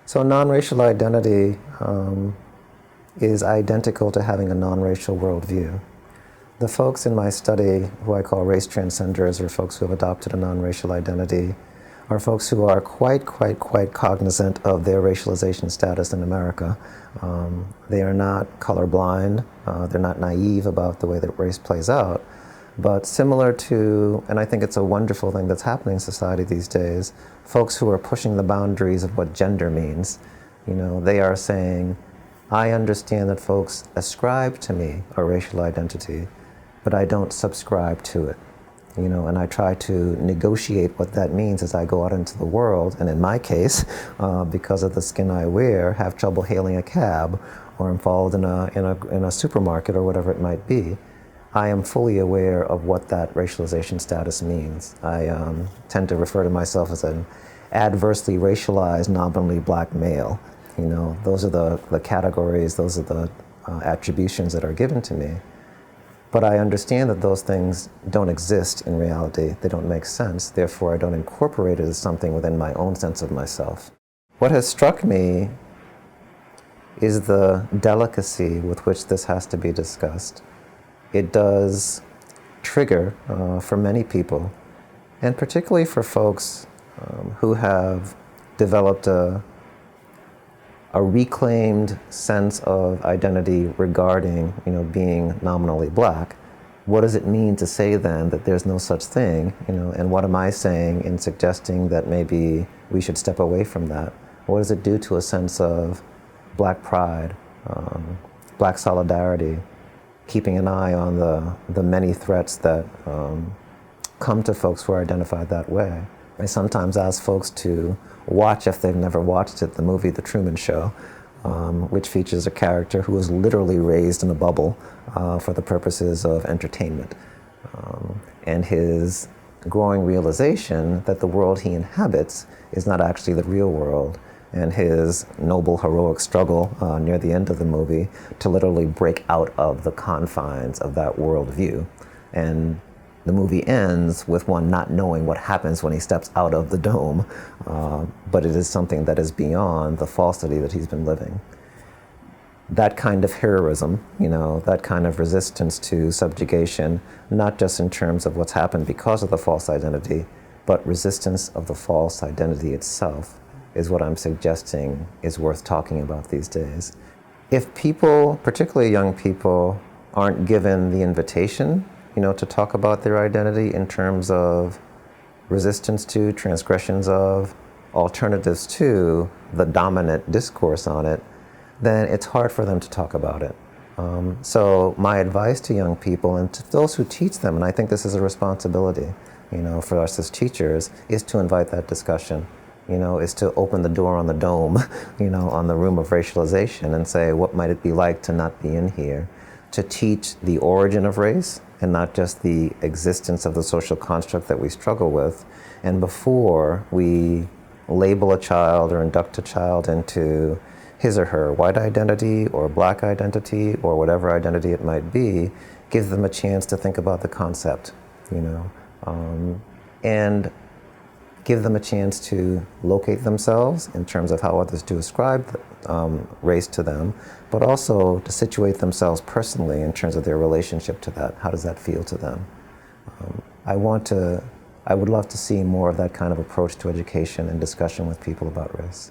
So non-racial identity is identical to having a non-racial worldview. The folks in my study, who I call race transcenders, or folks who have adopted a non-racial identity, are folks who are quite cognizant of their racialization status in America. They are not colorblind, they're not naive about the way that race plays out, but similar to, and I think it's a wonderful thing that's happening in society these days, folks who are pushing the boundaries of what gender means. You know, they are saying, I understand that folks ascribe to me a racial identity, but I don't subscribe to it. You know, and I try to negotiate what that means as I go out into the world, and in my case, because of the skin I wear, have trouble hailing a cab or involved in a supermarket or whatever it might be. I am fully aware of what that racialization status means. I tend to refer to myself as an adversely racialized, nominally black male. You know, those are the categories, those are the attributions that are given to me. But I understand that those things don't exist in reality. They don't make sense. Therefore, I don't incorporate it as something within my own sense of myself. What has struck me is the delicacy with which this has to be discussed. It does trigger for many people, and particularly for folks who have developed a reclaimed sense of identity regarding, you know, being nominally black. What does it mean to say then that there's no such thing, you know, and what am I saying in suggesting that maybe we should step away from that? What does it do to a sense of black pride, black solidarity, keeping an eye on the many threats that come to folks who are identified that way? I sometimes ask folks to watch, if they've never watched it, the movie The Truman Show, which features a character who was literally raised in a bubble for the purposes of entertainment. And his growing realization that the world he inhabits is not actually the real world, and his noble, heroic struggle near the end of the movie to literally break out of the confines of that worldview. And the movie ends with one not knowing what happens when he steps out of the dome, but it is something that is beyond the falsity that he's been living. That kind of heroism, you know, that kind of resistance to subjugation, not just in terms of what's happened because of the false identity, but resistance of the false identity itself, is what I'm suggesting is worth talking about these days. If people, particularly young people, aren't given the invitation, you know, to talk about their identity in terms of resistance to, transgressions of, alternatives to the dominant discourse on it, then it's hard for them to talk about it. So my advice to young people and to those who teach them, and I think this is a responsibility, you know, for us as teachers, is to invite that discussion. You know, is to open the door on the dome, you know, on the room of racialization and say, what might it be like to not be in here? To teach the origin of race and not just the existence of the social construct that we struggle with. And before we label a child or induct a child into his or her white identity or black identity or whatever identity it might be, give them a chance to think about the concept, you know, and give them a chance to locate themselves in terms of how others do ascribe race to them, but also to situate themselves personally in terms of their relationship to that. How does that feel to them? I would love to see more of that kind of approach to education and discussion with people about race.